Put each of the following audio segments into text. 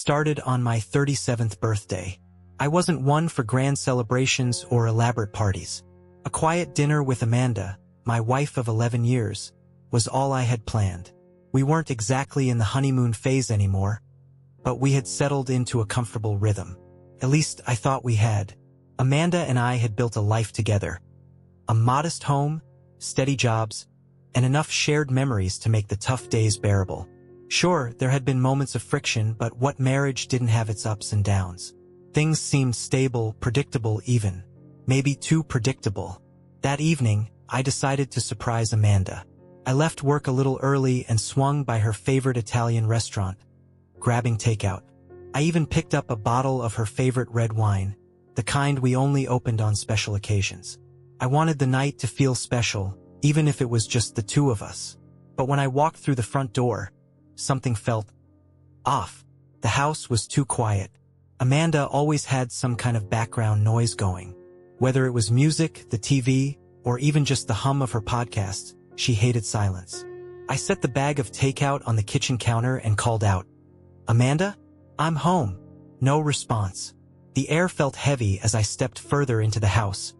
started on my 37th birthday. I wasn't one for grand celebrations or elaborate parties. A quiet dinner with Amanda, my wife of 11 years, was all I had planned. We weren't exactly in the honeymoon phase anymore, but we had settled into a comfortable rhythm. At least I thought we had. Amanda and I had built a life together. A modest home, steady jobs, and enough shared memories to make the tough days bearable. Sure, there had been moments of friction, but what marriage didn't have its ups and downs? Things seemed stable, predictable even. Maybe too predictable. That evening, I decided to surprise Amanda. I left work a little early and swung by her favorite Italian restaurant, grabbing takeout. I even picked up a bottle of her favorite red wine, the kind we only opened on special occasions. I wanted the night to feel special, even if it was just the two of us. But when I walked through the front door, something felt off. The house was too quiet. Amanda always had some kind of background noise going. Whether it was music, the TV, or even just the hum of her podcast, she hated silence. I set the bag of takeout on the kitchen counter and called out, "Amanda? I'm home." No response. The air felt heavy as I stepped further into the house,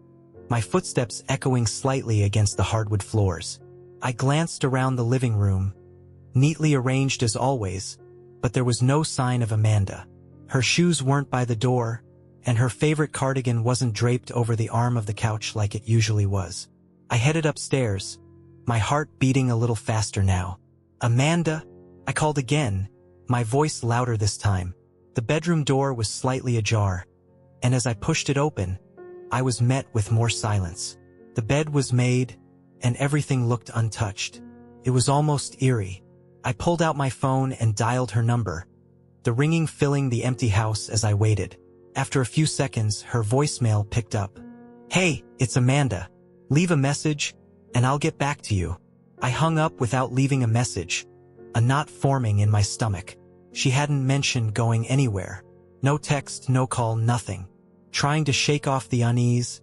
my footsteps echoing slightly against the hardwood floors. I glanced around the living room, neatly arranged as always, but there was no sign of Amanda. Her shoes weren't by the door, and her favorite cardigan wasn't draped over the arm of the couch like it usually was. I headed upstairs, my heart beating a little faster now. "Amanda?" I called again, my voice louder this time. The bedroom door was slightly ajar, and as I pushed it open, I was met with more silence. The bed was made, and everything looked untouched. It was almost eerie. I pulled out my phone and dialed her number, the ringing filling the empty house as I waited. After a few seconds, her voicemail picked up. "Hey, it's Amanda. Leave a message, and I'll get back to you." I hung up without leaving a message, a knot forming in my stomach. She hadn't mentioned going anywhere. No text, no call, nothing. Trying to shake off the unease,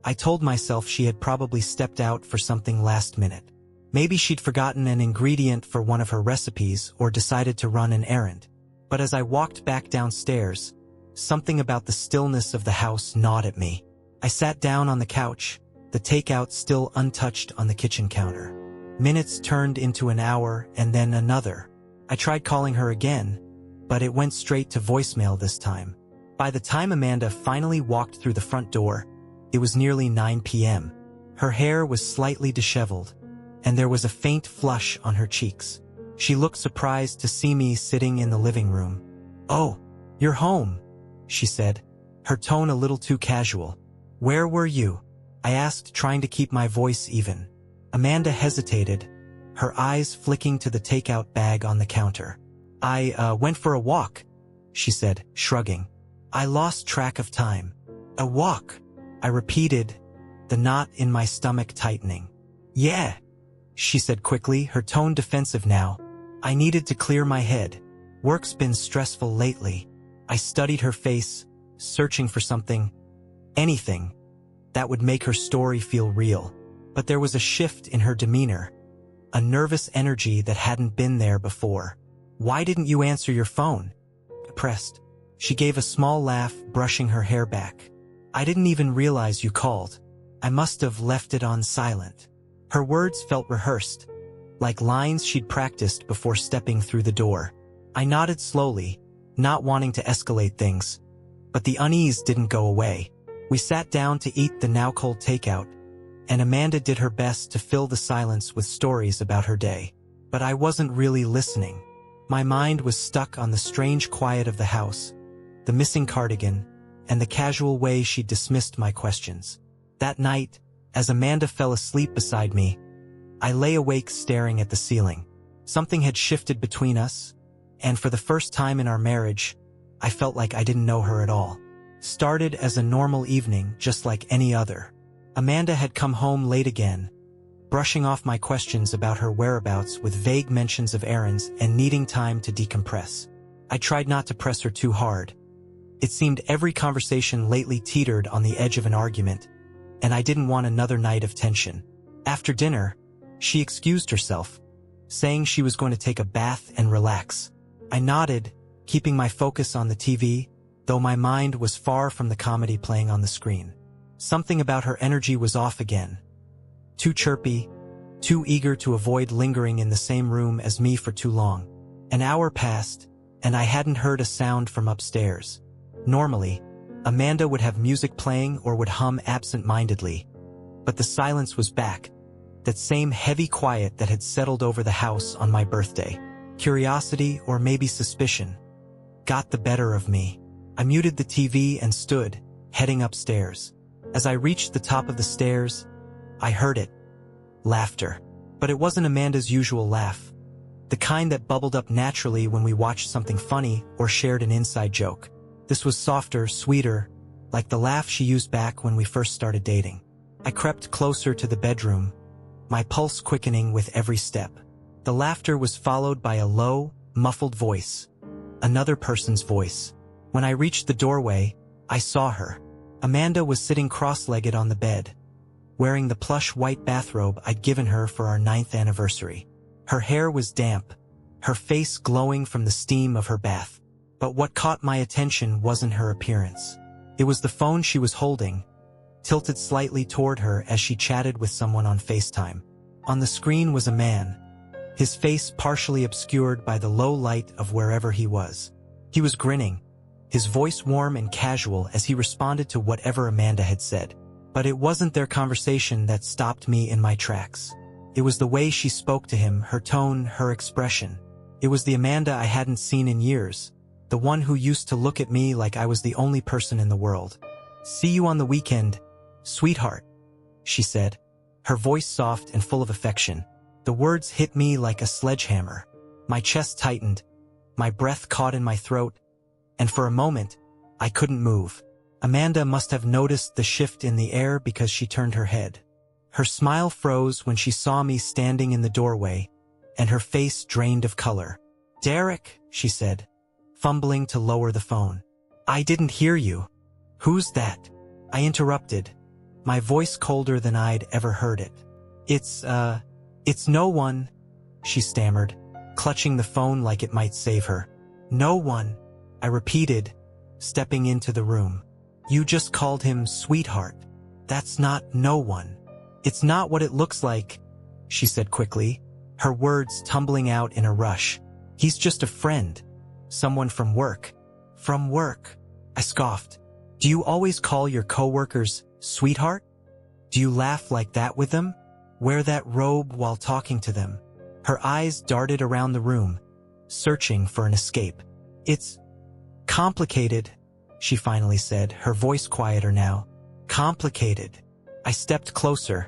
I told myself she had probably stepped out for something last minute. Maybe she'd forgotten an ingredient for one of her recipes or decided to run an errand. But as I walked back downstairs, something about the stillness of the house gnawed at me. I sat down on the couch, the takeout still untouched on the kitchen counter. Minutes turned into an hour and then another. I tried calling her again, but it went straight to voicemail this time. By the time Amanda finally walked through the front door, it was nearly 9 p.m. Her hair was slightly disheveled, and there was a faint flush on her cheeks. She looked surprised to see me sitting in the living room. "Oh, you're home," she said, her tone a little too casual. "Where were you?" I asked, trying to keep my voice even. Amanda hesitated, her eyes flicking to the takeout bag on the counter. I went for a walk," she said, shrugging. I lost track of time. "A walk?" I repeated, the knot in my stomach tightening. "Yeah," she said quickly, her tone defensive now. I needed to clear my head. Work's been stressful lately. I studied her face, searching for something, anything, that would make her story feel real. But there was a shift in her demeanor, a nervous energy that hadn't been there before. "Why didn't you answer your phone?" I pressed. She gave a small laugh, brushing her hair back. "I didn't even realize you called. I must have left it on silent." Her words felt rehearsed, like lines she'd practiced before stepping through the door. I nodded slowly, not wanting to escalate things, but the unease didn't go away. We sat down to eat the now cold takeout, and Amanda did her best to fill the silence with stories about her day. But I wasn't really listening. My mind was stuck on the strange quiet of the house, the missing cardigan, and the casual way she dismissed my questions. That night, as Amanda fell asleep beside me, I lay awake staring at the ceiling. Something had shifted between us, and for the first time in our marriage, I felt like I didn't know her at all. Started as a normal evening, just like any other. Amanda had come home late again, brushing off my questions about her whereabouts with vague mentions of errands and needing time to decompress. I tried not to press her too hard. It seemed every conversation lately teetered on the edge of an argument, and I didn't want another night of tension. After dinner, she excused herself, saying she was going to take a bath and relax. I nodded, keeping my focus on the TV, though my mind was far from the comedy playing on the screen. Something about her energy was off again. Too chirpy, too eager to avoid lingering in the same room as me for too long. An hour passed, and I hadn't heard a sound from upstairs. Normally, Amanda would have music playing or would hum absent-mindedly. But the silence was back, that same heavy quiet that had settled over the house on my birthday. Curiosity, or maybe suspicion, got the better of me. I muted the TV and stood, heading upstairs. As I reached the top of the stairs, I heard it. Laughter. But it wasn't Amanda's usual laugh. The kind that bubbled up naturally when we watched something funny or shared an inside joke. This was softer, sweeter, like the laugh she used back when we first started dating. I crept closer to the bedroom, my pulse quickening with every step. The laughter was followed by a low, muffled voice. Another person's voice. When I reached the doorway, I saw her. Amanda was sitting cross-legged on the bed, wearing the plush white bathrobe I'd given her for our 9th anniversary. Her hair was damp, her face glowing from the steam of her bath. But what caught my attention wasn't her appearance. It was the phone she was holding, tilted slightly toward her as she chatted with someone on FaceTime. On the screen was a man, his face partially obscured by the low light of wherever he was. He was grinning, his voice warm and casual as he responded to whatever Amanda had said. But it wasn't their conversation that stopped me in my tracks. It was the way she spoke to him, her tone, her expression. It was the Amanda I hadn't seen in years, the one who used to look at me like I was the only person in the world. "See you on the weekend, sweetheart," she said, her voice soft and full of affection. The words hit me like a sledgehammer. My chest tightened, my breath caught in my throat, and for a moment, I couldn't move. Amanda must have noticed the shift in the air because she turned her head. Her smile froze when she saw me standing in the doorway, and her face drained of color. "Derek," she said, fumbling to lower the phone. "I didn't hear you." "Who's that?" I interrupted, my voice colder than I'd ever heard it. It's no one," she stammered, clutching the phone like it might save her. "No one," I repeated, stepping into the room. "You just called him sweetheart. That's not no one." "It's not what it looks like," she said quickly, her words tumbling out in a rush. "He's just a friend. Someone from work." "From work?" I scoffed. "Do you always call your coworkers sweetheart? Do you laugh like that with them? Wear that robe while talking to them?" Her eyes darted around the room, searching for an escape. "It's complicated," she finally said, her voice quieter now. "Complicated." I stepped closer,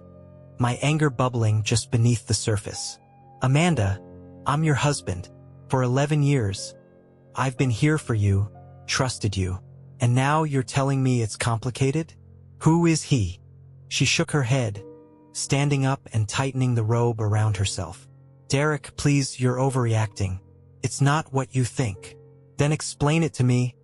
my anger bubbling just beneath the surface. "Amanda, I'm your husband. For 11 years. I've been here for you, trusted you. And now you're telling me it's complicated? Who is he?" She shook her head, standing up and tightening the robe around herself. "Derek, please, you're overreacting. It's not what you think." "Then explain it to me,"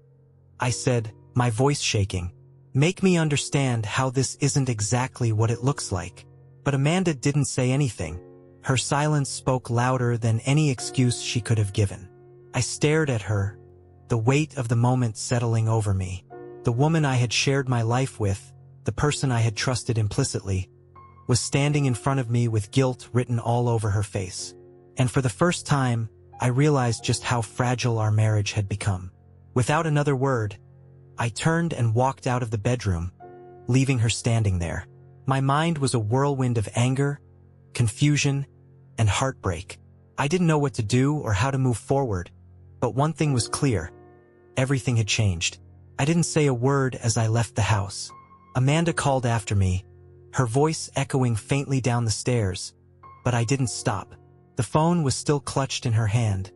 I said, my voice shaking. "Make me understand how this isn't exactly what it looks like." But Amanda didn't say anything. Her silence spoke louder than any excuse she could have given. I stared at her, the weight of the moment settling over me. The woman I had shared my life with, the person I had trusted implicitly, was standing in front of me with guilt written all over her face. And for the first time, I realized just how fragile our marriage had become. Without another word, I turned and walked out of the bedroom, leaving her standing there. My mind was a whirlwind of anger, confusion, and heartbreak. I didn't know what to do or how to move forward, but one thing was clear. Everything had changed. I didn't say a word as I left the house. Amanda called after me, her voice echoing faintly down the stairs, but I didn't stop. The phone was still clutched in her hand,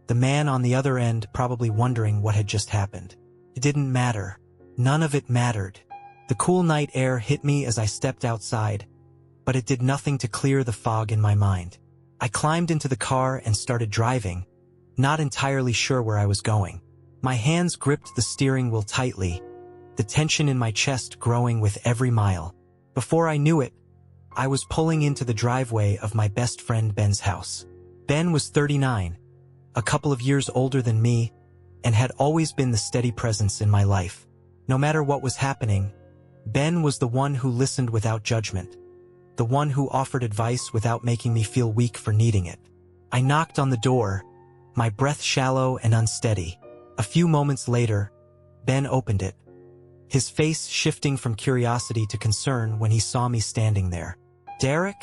the man on the other end probably wondering what had just happened. It didn't matter. None of it mattered. The cool night air hit me as I stepped outside, but it did nothing to clear the fog in my mind. I climbed into the car and started driving, not entirely sure where I was going. My hands gripped the steering wheel tightly, the tension in my chest growing with every mile. Before I knew it, I was pulling into the driveway of my best friend Ben's house. Ben was 39, a couple of years older than me, and had always been the steady presence in my life. No matter what was happening, Ben was the one who listened without judgment, the one who offered advice without making me feel weak for needing it. I knocked on the door, my breath shallow and unsteady. A few moments later, Ben opened it, his face shifting from curiosity to concern when he saw me standing there. "Derek?"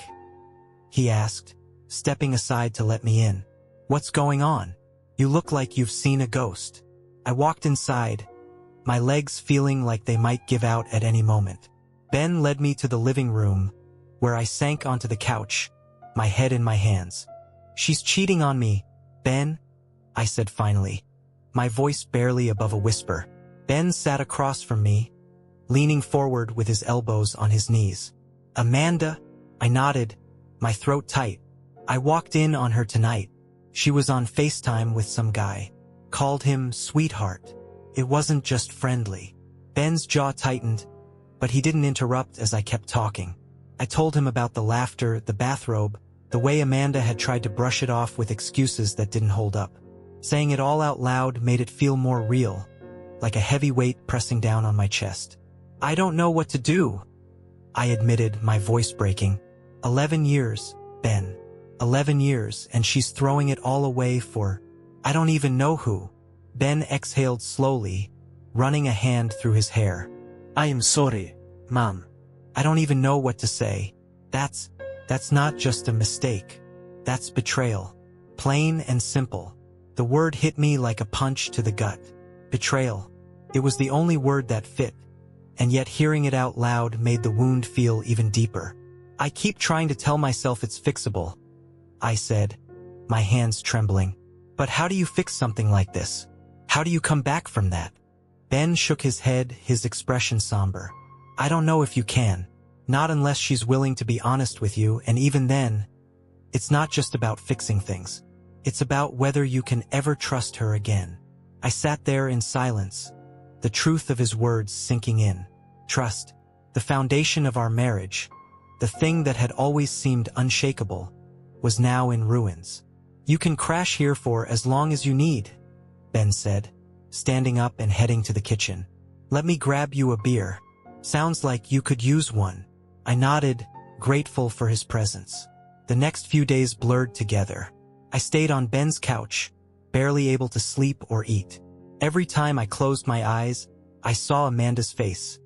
he asked, stepping aside to let me in. "What's going on? You look like you've seen a ghost." I walked inside, my legs feeling like they might give out at any moment. Ben led me to the living room, where I sank onto the couch, my head in my hands. "She's cheating on me, Ben," I said finally, my voice barely above a whisper. Ben sat across from me, leaning forward with his elbows on his knees. "Amanda?" I nodded, my throat tight. "I walked in on her tonight. She was on FaceTime with some guy. Called him sweetheart. It wasn't just friendly." Ben's jaw tightened, but he didn't interrupt as I kept talking. I told him about the laughter, the bathrobe, the way Amanda had tried to brush it off with excuses that didn't hold up. Saying it all out loud made it feel more real, like a heavy weight pressing down on my chest. "I don't know what to do," I admitted, my voice breaking. 11 years, Ben. 11 years, and she's throwing it all away for, I don't even know who. Ben exhaled slowly, running a hand through his hair. "I am sorry, Mom." I don't even know what to say. That's not just a mistake. That's betrayal. Plain and simple. The word hit me like a punch to the gut. Betrayal. It was the only word that fit, and yet hearing it out loud made the wound feel even deeper. "I keep trying to tell myself it's fixable," I said, my hands trembling. "But how do you fix something like this? How do you come back from that?" Ben shook his head, his expression somber. "I don't know if you can. Not unless she's willing to be honest with you, and even then, it's not just about fixing things. It's about whether you can ever trust her again." I sat there in silence, the truth of his words sinking in. Trust, the foundation of our marriage, the thing that had always seemed unshakable, was now in ruins. "You can crash here for as long as you need," Ben said, standing up and heading to the kitchen. "Let me grab you a beer. Sounds like you could use one." I nodded, grateful for his presence. The next few days blurred together. I stayed on Ben's couch, barely able to sleep or eat. Every time I closed my eyes, I saw Amanda's face.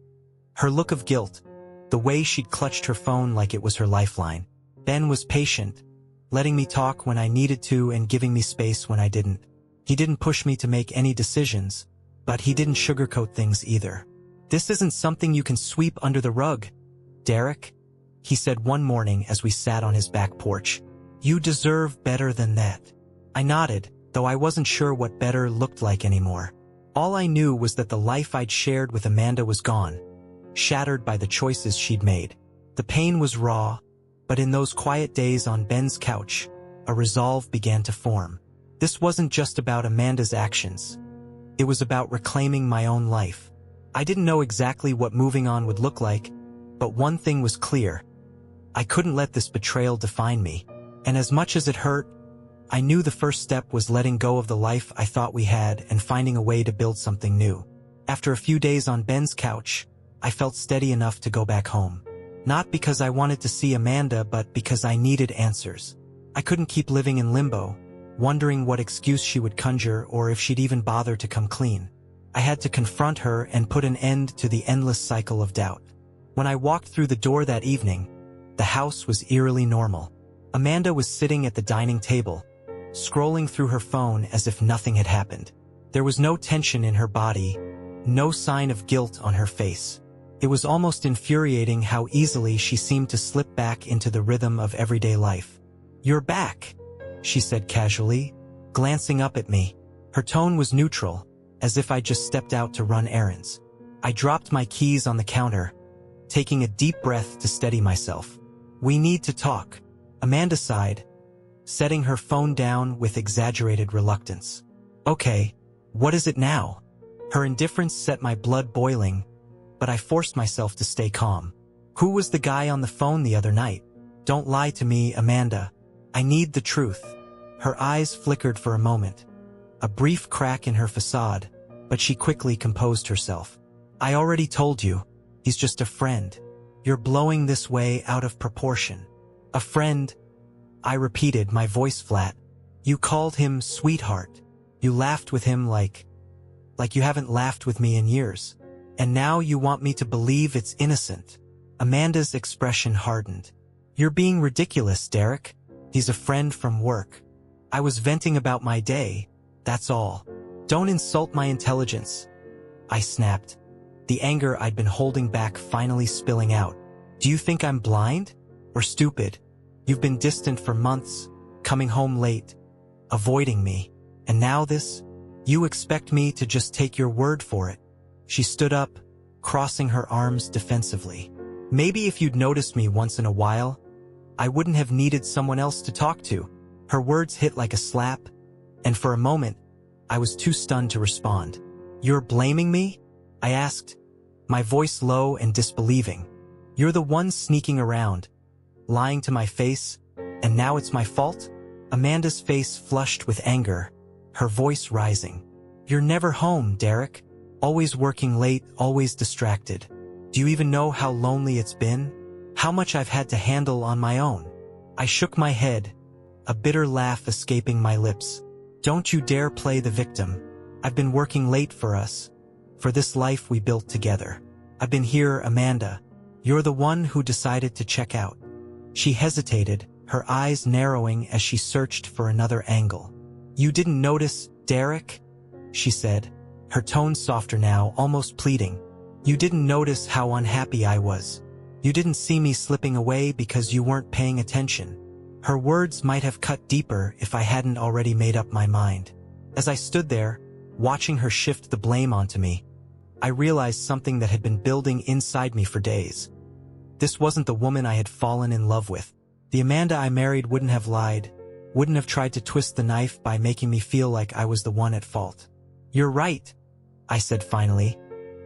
Her look of guilt, the way she'd clutched her phone like it was her lifeline. Ben was patient, letting me talk when I needed to and giving me space when I didn't. He didn't push me to make any decisions, but he didn't sugarcoat things either. "This isn't something you can sweep under the rug, Derek," he said one morning as we sat on his back porch. "You deserve better than that." I nodded, though I wasn't sure what better looked like anymore. All I knew was that the life I'd shared with Amanda was gone, shattered by the choices she'd made. The pain was raw, but in those quiet days on Ben's couch, a resolve began to form. This wasn't just about Amanda's actions. It was about reclaiming my own life. I didn't know exactly what moving on would look like, but one thing was clear. I couldn't let this betrayal define me. And as much as it hurt, I knew the first step was letting go of the life I thought we had and finding a way to build something new. After a few days on Ben's couch, I felt steady enough to go back home. Not because I wanted to see Amanda, but because I needed answers. I couldn't keep living in limbo, wondering what excuse she would conjure or if she'd even bother to come clean. I had to confront her and put an end to the endless cycle of doubt. When I walked through the door that evening, the house was eerily normal. Amanda was sitting at the dining table, scrolling through her phone as if nothing had happened. There was no tension in her body, no sign of guilt on her face. It was almost infuriating how easily she seemed to slip back into the rhythm of everyday life. "You're back," she said casually, glancing up at me. Her tone was neutral, as if I just stepped out to run errands. I dropped my keys on the counter, taking a deep breath to steady myself. "We need to talk," Amanda sighed, setting her phone down with exaggerated reluctance. "Okay, what is it now?" Her indifference set my blood boiling, but I forced myself to stay calm. "Who was the guy on the phone the other night? Don't lie to me, Amanda. I need the truth." Her eyes flickered for a moment, a brief crack in her facade, but she quickly composed herself. I already told you, he's just a friend. You're blowing this way out of proportion. A friend, I repeated, my voice flat. You called him sweetheart. You laughed with him like you haven't laughed with me in years. And now you want me to believe it's innocent. Amanda's expression hardened. You're being ridiculous, Derek. He's a friend from work. I was venting about my day, that's all. Don't insult my intelligence. I snapped, the anger I'd been holding back finally spilling out. Do you think I'm blind? Or stupid? You've been distant for months, coming home late, avoiding me. And now this? You expect me to just take your word for it? She stood up, crossing her arms defensively. Maybe if you'd noticed me once in a while, I wouldn't have needed someone else to talk to. Her words hit like a slap, and for a moment, I was too stunned to respond. You're blaming me? I asked, my voice low and disbelieving. You're the one sneaking around, lying to my face, and now it's my fault? Amanda's face flushed with anger, her voice rising. You're never home, Derek. Always working late, always distracted. Do you even know how lonely it's been? How much I've had to handle on my own? I shook my head, a bitter laugh escaping my lips. Don't you dare play the victim. I've been working late for us, for this life we built together. I've been here, Amanda. You're the one who decided to check out. She hesitated, her eyes narrowing as she searched for another angle. You didn't notice, Derek? She said, her tone softer now, almost pleading. You didn't notice how unhappy I was. You didn't see me slipping away because you weren't paying attention. Her words might have cut deeper if I hadn't already made up my mind. As I stood there, watching her shift the blame onto me, I realized something that had been building inside me for days. This wasn't the woman I had fallen in love with. The Amanda I married wouldn't have lied, wouldn't have tried to twist the knife by making me feel like I was the one at fault. You're right, I said finally,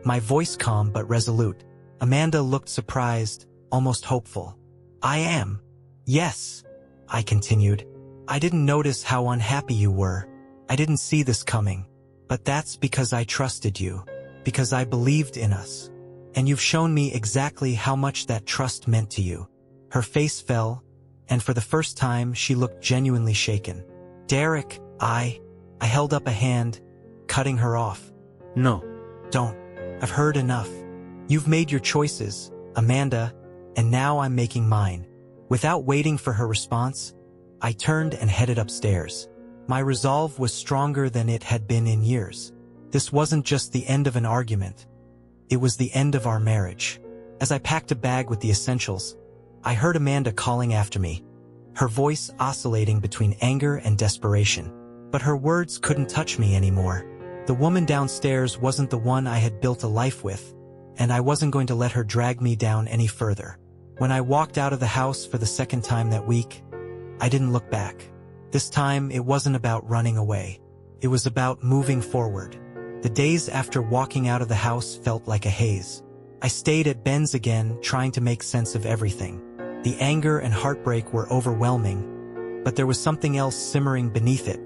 my voice calm but resolute. Amanda looked surprised, almost hopeful. I am. Yes, I continued. I didn't notice how unhappy you were. I didn't see this coming. But that's because I trusted you, because I believed in us. And you've shown me exactly how much that trust meant to you. Her face fell, and for the first time she looked genuinely shaken. Derek, I held up a hand, cutting her off. No. Don't. I've heard enough. You've made your choices, Amanda, and now I'm making mine. Without waiting for her response, I turned and headed upstairs. My resolve was stronger than it had been in years. This wasn't just the end of an argument. It was the end of our marriage. As I packed a bag with the essentials, I heard Amanda calling after me, her voice oscillating between anger and desperation. But her words couldn't touch me anymore. The woman downstairs wasn't the one I had built a life with, and I wasn't going to let her drag me down any further. When I walked out of the house for the second time that week, I didn't look back. This time, it wasn't about running away. It was about moving forward. The days after walking out of the house felt like a haze. I stayed at Ben's again, trying to make sense of everything. The anger and heartbreak were overwhelming, but there was something else simmering beneath it,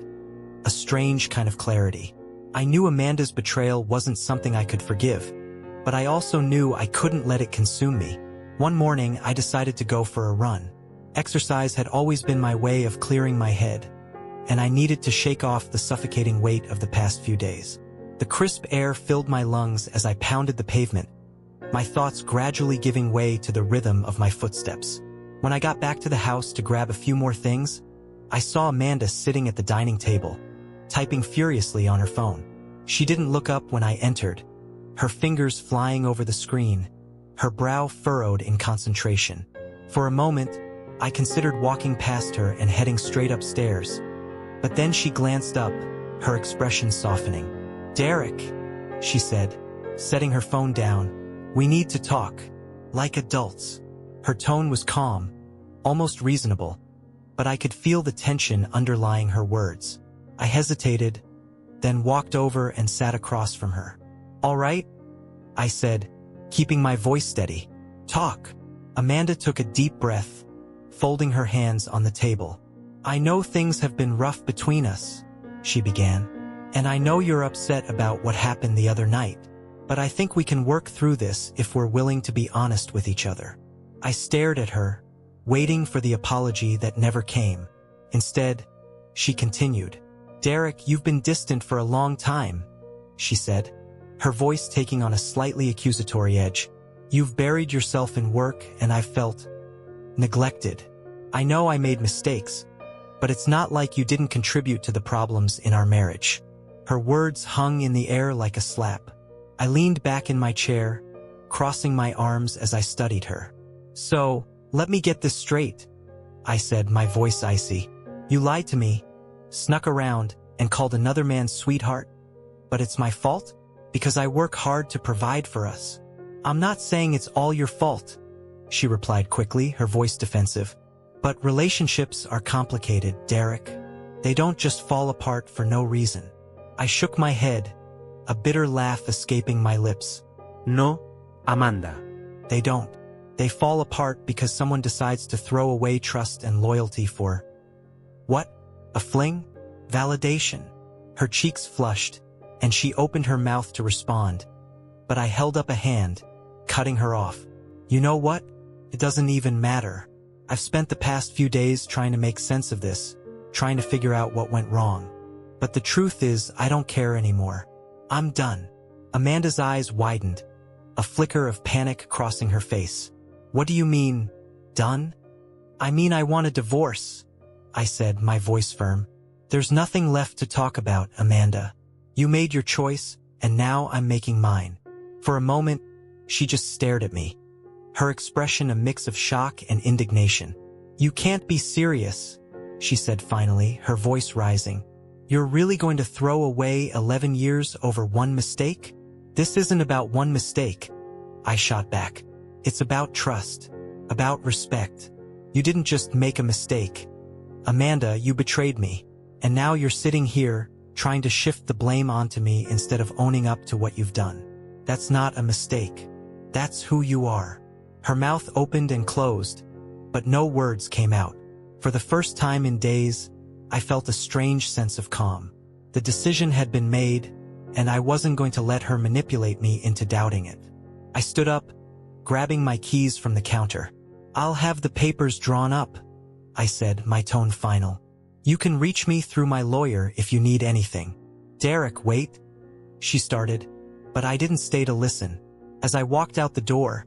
a strange kind of clarity. I knew Amanda's betrayal wasn't something I could forgive, but I also knew I couldn't let it consume me. One morning, I decided to go for a run. Exercise had always been my way of clearing my head, and I needed to shake off the suffocating weight of the past few days. The crisp air filled my lungs as I pounded the pavement, my thoughts gradually giving way to the rhythm of my footsteps. When I got back to the house to grab a few more things, I saw Amanda sitting at the dining table, typing furiously on her phone. She didn't look up when I entered, her fingers flying over the screen, her brow furrowed in concentration. For a moment, I considered walking past her and heading straight upstairs, but then she glanced up, her expression softening. Derek, she said, setting her phone down, we need to talk, like adults. Her tone was calm, almost reasonable, but I could feel the tension underlying her words. I hesitated, then walked over and sat across from her. All right, I said, keeping my voice steady. Talk. Amanda took a deep breath, folding her hands on the table. I know things have been rough between us, she began. And I know you're upset about what happened the other night, but I think we can work through this if we're willing to be honest with each other. I stared at her, waiting for the apology that never came. Instead, she continued. Derek, you've been distant for a long time, she said, her voice taking on a slightly accusatory edge. You've buried yourself in work and I've felt neglected. I know I made mistakes, but it's not like you didn't contribute to the problems in our marriage. Her words hung in the air like a slap. I leaned back in my chair, crossing my arms as I studied her. So, let me get this straight, I said, my voice icy. You lied to me, snuck around, and called another man sweetheart? But it's my fault? Because I work hard to provide for us. I'm not saying it's all your fault, she replied quickly, her voice defensive. But relationships are complicated, Derek. They don't just fall apart for no reason. I shook my head, a bitter laugh escaping my lips. No, Amanda. They don't. They fall apart because someone decides to throw away trust and loyalty for... What? A fling? Validation. Her cheeks flushed, and she opened her mouth to respond. But I held up a hand, cutting her off. You know what? It doesn't even matter. I've spent the past few days trying to make sense of this, trying to figure out what went wrong. But the truth is, I don't care anymore. I'm done. Amanda's eyes widened, a flicker of panic crossing her face. What do you mean, done? I mean I want a divorce, I said, my voice firm. There's nothing left to talk about, Amanda. You made your choice, and now I'm making mine. For a moment, she just stared at me, her expression a mix of shock and indignation. You can't be serious, she said finally, her voice rising. You're really going to throw away 11 years over one mistake? This isn't about one mistake, I shot back. It's about trust, about respect. You didn't just make a mistake. Amanda, you betrayed me, and now you're sitting here, trying to shift the blame onto me instead of owning up to what you've done. That's not a mistake. That's who you are. Her mouth opened and closed, but no words came out. For the first time in days, I felt a strange sense of calm. The decision had been made, and I wasn't going to let her manipulate me into doubting it. I stood up, grabbing my keys from the counter. I'll have the papers drawn up, I said, my tone final. You can reach me through my lawyer if you need anything. Derek, wait, she started, but I didn't stay to listen. As I walked out the door,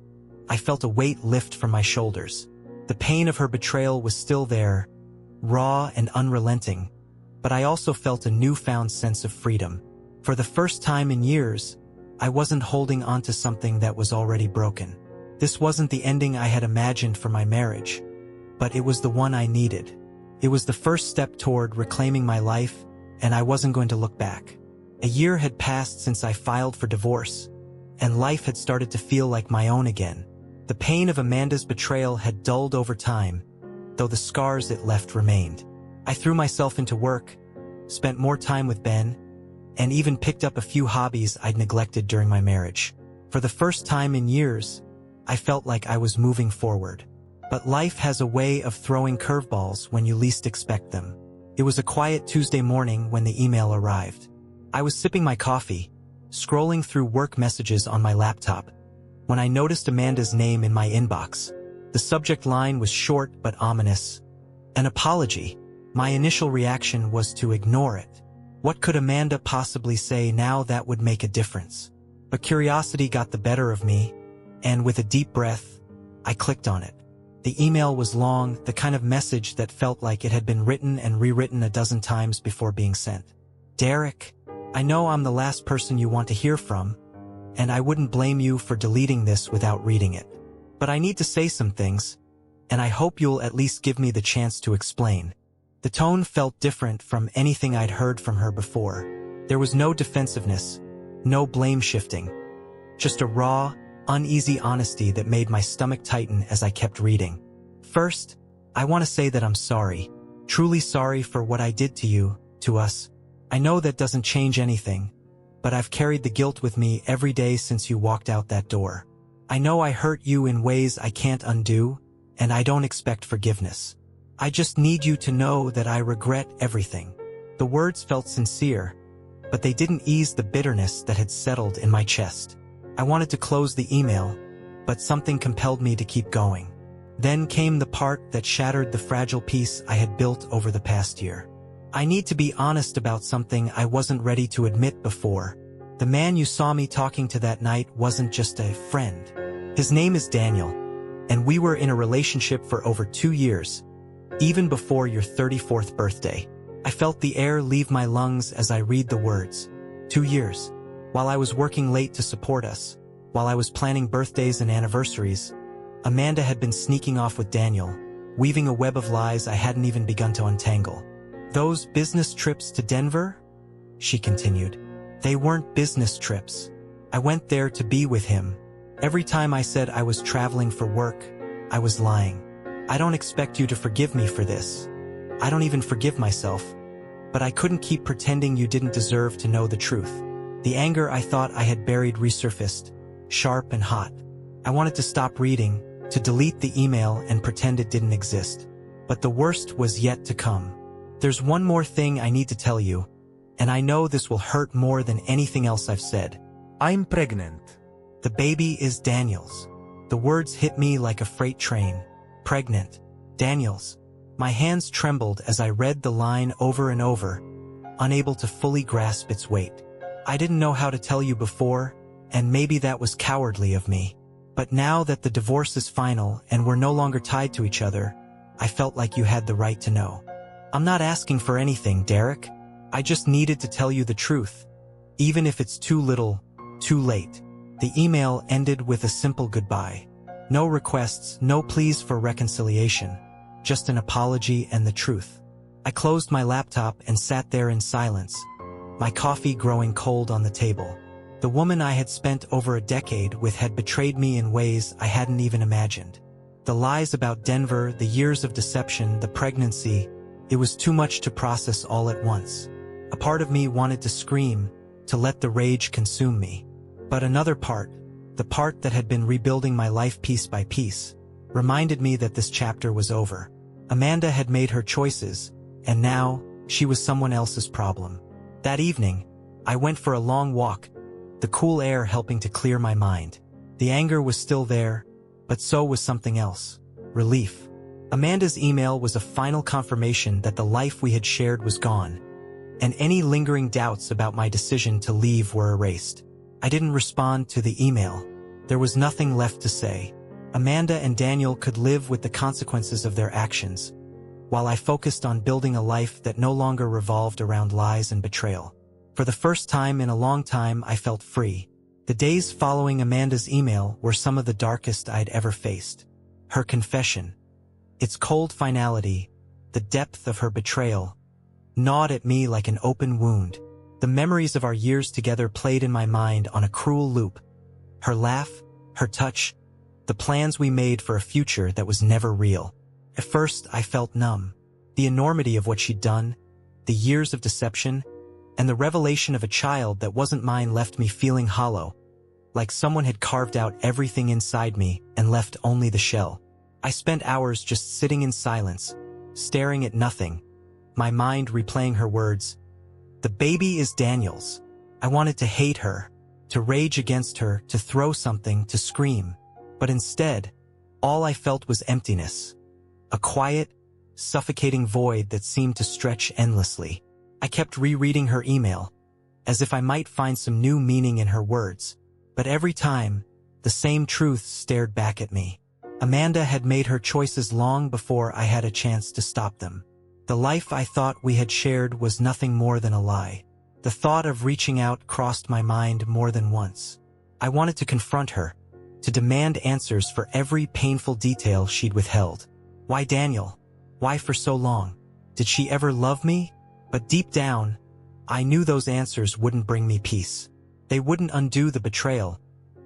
I felt a weight lift from my shoulders. The pain of her betrayal was still there, raw and unrelenting, but I also felt a newfound sense of freedom. For the first time in years, I wasn't holding on to something that was already broken. This wasn't the ending I had imagined for my marriage, but it was the one I needed. It was the first step toward reclaiming my life, and I wasn't going to look back. A year had passed since I filed for divorce, and life had started to feel like my own again. The pain of Amanda's betrayal had dulled over time, though the scars it left remained. I threw myself into work, spent more time with Ben, and even picked up a few hobbies I'd neglected during my marriage. For the first time in years, I felt like I was moving forward. But life has a way of throwing curveballs when you least expect them. It was a quiet Tuesday morning when the email arrived. I was sipping my coffee, scrolling through work messages on my laptop, when I noticed Amanda's name in my inbox. The subject line was short but ominous. An apology. My initial reaction was to ignore it. What could Amanda possibly say now that would make a difference? But curiosity got the better of me, and with a deep breath, I clicked on it. The email was long, the kind of message that felt like it had been written and rewritten a dozen times before being sent. Derek, I know I'm the last person you want to hear from, and I wouldn't blame you for deleting this without reading it. But I need to say some things, and I hope you'll at least give me the chance to explain. The tone felt different from anything I'd heard from her before. There was no defensiveness, no blame shifting, just a raw, uneasy honesty that made my stomach tighten as I kept reading. First, I want to say that I'm sorry, truly sorry for what I did to you, to us. I know that doesn't change anything, but I've carried the guilt with me every day since you walked out that door. I know I hurt you in ways I can't undo, and I don't expect forgiveness. I just need you to know that I regret everything. The words felt sincere, but they didn't ease the bitterness that had settled in my chest. I wanted to close the email, but something compelled me to keep going. Then came the part that shattered the fragile peace I had built over the past year. I need to be honest about something I wasn't ready to admit before. The man you saw me talking to that night wasn't just a friend. His name is Daniel, and we were in a relationship for over 2 years, even before your 34th birthday. I felt the air leave my lungs as I read the words. 2 years. While I was working late to support us, while I was planning birthdays and anniversaries, Amanda had been sneaking off with Daniel, weaving a web of lies I hadn't even begun to untangle. Those business trips to Denver? She continued. They weren't business trips. I went there to be with him. Every time I said I was traveling for work, I was lying. I don't expect you to forgive me for this. I don't even forgive myself. But I couldn't keep pretending you didn't deserve to know the truth. The anger I thought I had buried resurfaced, sharp and hot. I wanted to stop reading, to delete the email and pretend it didn't exist. But the worst was yet to come. There's one more thing I need to tell you, and I know this will hurt more than anything else I've said. I'm pregnant. The baby is Daniel's. The words hit me like a freight train. Pregnant. Daniel's. My hands trembled as I read the line over and over, unable to fully grasp its weight. I didn't know how to tell you before, and maybe that was cowardly of me. But now that the divorce is final and we're no longer tied to each other, I felt like you had the right to know. I'm not asking for anything, Derek. I just needed to tell you the truth. Even if it's too little, too late. The email ended with a simple goodbye. No requests, no pleas for reconciliation. Just an apology and the truth. I closed my laptop and sat there in silence, my coffee growing cold on the table. The woman I had spent over a decade with had betrayed me in ways I hadn't even imagined. The lies about Denver, the years of deception, the pregnancy, it was too much to process all at once. A part of me wanted to scream, to let the rage consume me. But another part, the part that had been rebuilding my life piece by piece, reminded me that this chapter was over. Amanda had made her choices, and now, she was someone else's problem. That evening, I went for a long walk, the cool air helping to clear my mind. The anger was still there, but so was something else. Relief. Amanda's email was a final confirmation that the life we had shared was gone, and any lingering doubts about my decision to leave were erased. I didn't respond to the email. There was nothing left to say. Amanda and Daniel could live with the consequences of their actions, while I focused on building a life that no longer revolved around lies and betrayal. For the first time in a long time, I felt free. The days following Amanda's email were some of the darkest I'd ever faced. Her confession, its cold finality, the depth of her betrayal, gnawed at me like an open wound. The memories of our years together played in my mind on a cruel loop. Her laugh, her touch, the plans we made for a future that was never real. At first, I felt numb. The enormity of what she'd done, the years of deception, and the revelation of a child that wasn't mine left me feeling hollow, like someone had carved out everything inside me and left only the shell. I spent hours just sitting in silence, staring at nothing, my mind replaying her words. The baby is Daniel's. I wanted to hate her, to rage against her, to throw something, to scream. But instead, all I felt was emptiness. A quiet, suffocating void that seemed to stretch endlessly. I kept rereading her email, as if I might find some new meaning in her words. But every time, the same truth stared back at me. Amanda had made her choices long before I had a chance to stop them. The life I thought we had shared was nothing more than a lie. The thought of reaching out crossed my mind more than once. I wanted to confront her, to demand answers for every painful detail she'd withheld. Why Daniel? Why for so long? Did she ever love me? But deep down, I knew those answers wouldn't bring me peace. They wouldn't undo the betrayal,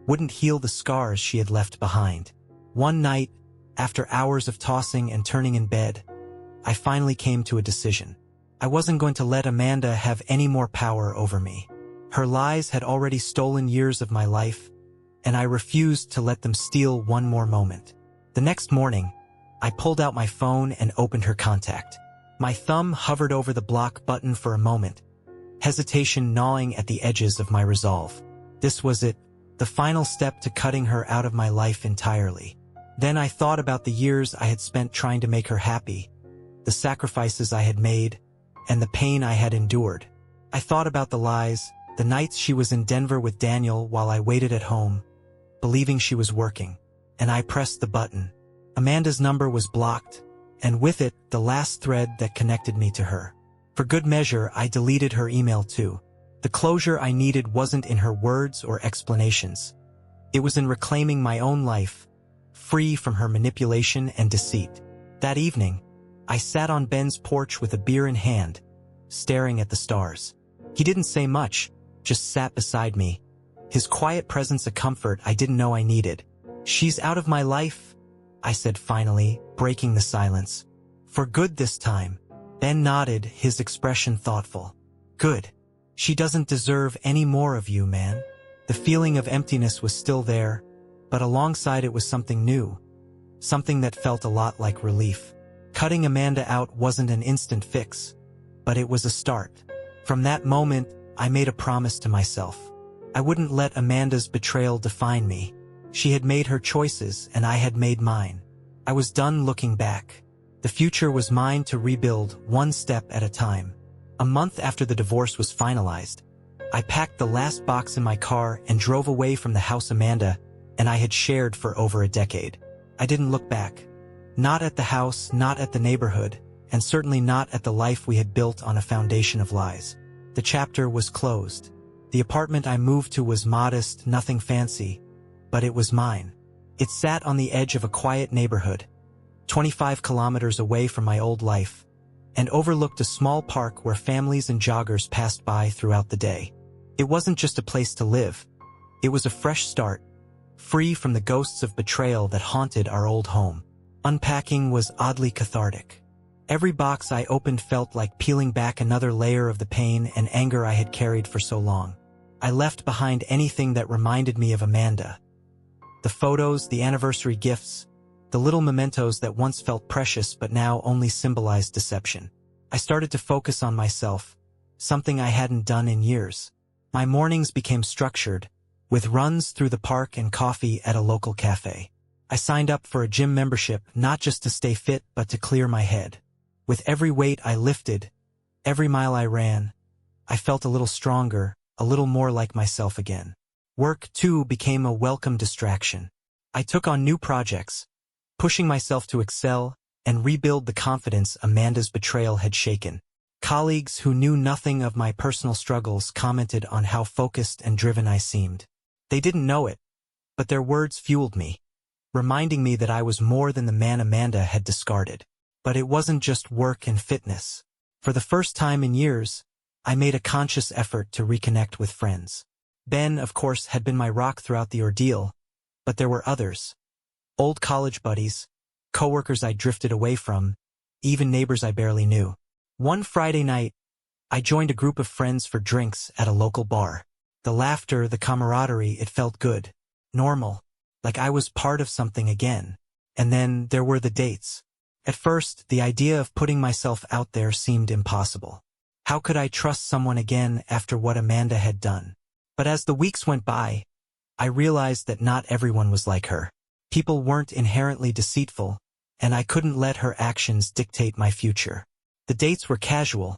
wouldn't heal the scars she had left behind. One night, after hours of tossing and turning in bed, I finally came to a decision. I wasn't going to let Amanda have any more power over me. Her lies had already stolen years of my life, and I refused to let them steal one more moment. The next morning, I pulled out my phone and opened her contact. My thumb hovered over the block button for a moment, hesitation gnawing at the edges of my resolve. This was it, the final step to cutting her out of my life entirely. Then I thought about the years I had spent trying to make her happy, the sacrifices I had made, and the pain I had endured. I thought about the lies, the nights she was in Denver with Daniel while I waited at home, believing she was working. And I pressed the button. Amanda's number was blocked, and with it, the last thread that connected me to her. For good measure, I deleted her email too. The closure I needed wasn't in her words or explanations. It was in reclaiming my own life, free from her manipulation and deceit. That evening, I sat on Ben's porch with a beer in hand, staring at the stars. He didn't say much, just sat beside me, his quiet presence a comfort I didn't know I needed. "She's out of my life," I said finally, breaking the silence. "For good this time." Ben nodded, his expression thoughtful. "Good. She doesn't deserve any more of you, man." The feeling of emptiness was still there, but alongside it was something new, something that felt a lot like relief. Cutting Amanda out wasn't an instant fix, but it was a start. From that moment, I made a promise to myself. I wouldn't let Amanda's betrayal define me. She had made her choices, and I had made mine. I was done looking back. The future was mine to rebuild, one step at a time. A month after the divorce was finalized, I packed the last box in my car and drove away from the house Amanda and I had shared for over a decade. I didn't look back. Not at the house, not at the neighborhood, and certainly not at the life we had built on a foundation of lies. The chapter was closed. The apartment I moved to was modest, nothing fancy, but it was mine. It sat on the edge of a quiet neighborhood, 25 kilometers away from my old life, and overlooked a small park where families and joggers passed by throughout the day. It wasn't just a place to live. It was a fresh start, free from the ghosts of betrayal that haunted our old home. Unpacking was oddly cathartic. Every box I opened felt like peeling back another layer of the pain and anger I had carried for so long. I left behind anything that reminded me of Amanda. The photos, the anniversary gifts, the little mementos that once felt precious but now only symbolized deception. I started to focus on myself, something I hadn't done in years. My mornings became structured, with runs through the park and coffee at a local cafe. I signed up for a gym membership not just to stay fit but to clear my head. With every weight I lifted, every mile I ran, I felt a little stronger, a little more like myself again. Work, too, became a welcome distraction. I took on new projects, pushing myself to excel and rebuild the confidence Amanda's betrayal had shaken. Colleagues who knew nothing of my personal struggles commented on how focused and driven I seemed. They didn't know it, but their words fueled me, reminding me that I was more than the man Amanda had discarded. But it wasn't just work and fitness. For the first time in years, I made a conscious effort to reconnect with friends. Ben, of course, had been my rock throughout the ordeal, but there were others. Old college buddies, coworkers I drifted away from, even neighbors I barely knew. One Friday night, I joined a group of friends for drinks at a local bar. The laughter, the camaraderie, it felt good, normal, like I was part of something again. And then there were the dates. At first, the idea of putting myself out there seemed impossible. How could I trust someone again after what Amanda had done? But as the weeks went by, I realized that not everyone was like her. People weren't inherently deceitful, and I couldn't let her actions dictate my future. The dates were casual,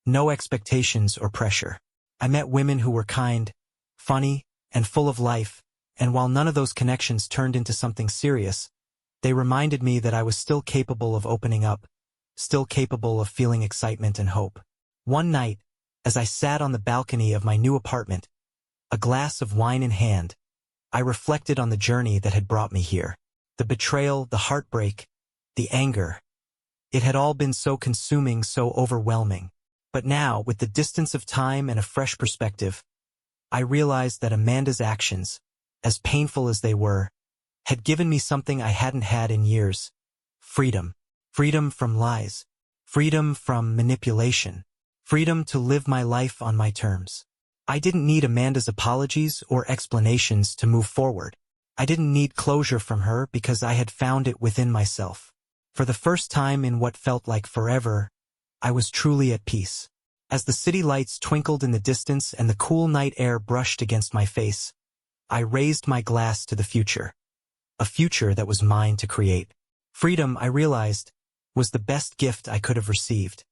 no expectations or pressure. I met women who were kind, funny, and full of life, and while none of those connections turned into something serious, they reminded me that I was still capable of opening up, still capable of feeling excitement and hope. One night, as I sat on the balcony of my new apartment, a glass of wine in hand, I reflected on the journey that had brought me here. The betrayal, the heartbreak, the anger. It had all been so consuming, so overwhelming. But now, with the distance of time and a fresh perspective, I realized that Amanda's actions, as painful as they were, had given me something I hadn't had in years. Freedom. Freedom from lies. Freedom from manipulation. Freedom to live my life on my terms. I didn't need Amanda's apologies or explanations to move forward. I didn't need closure from her because I had found it within myself. For the first time in what felt like forever, I was truly at peace. As the city lights twinkled in the distance and the cool night air brushed against my face, I raised my glass to the future. A future that was mine to create. Freedom, I realized, was the best gift I could have received.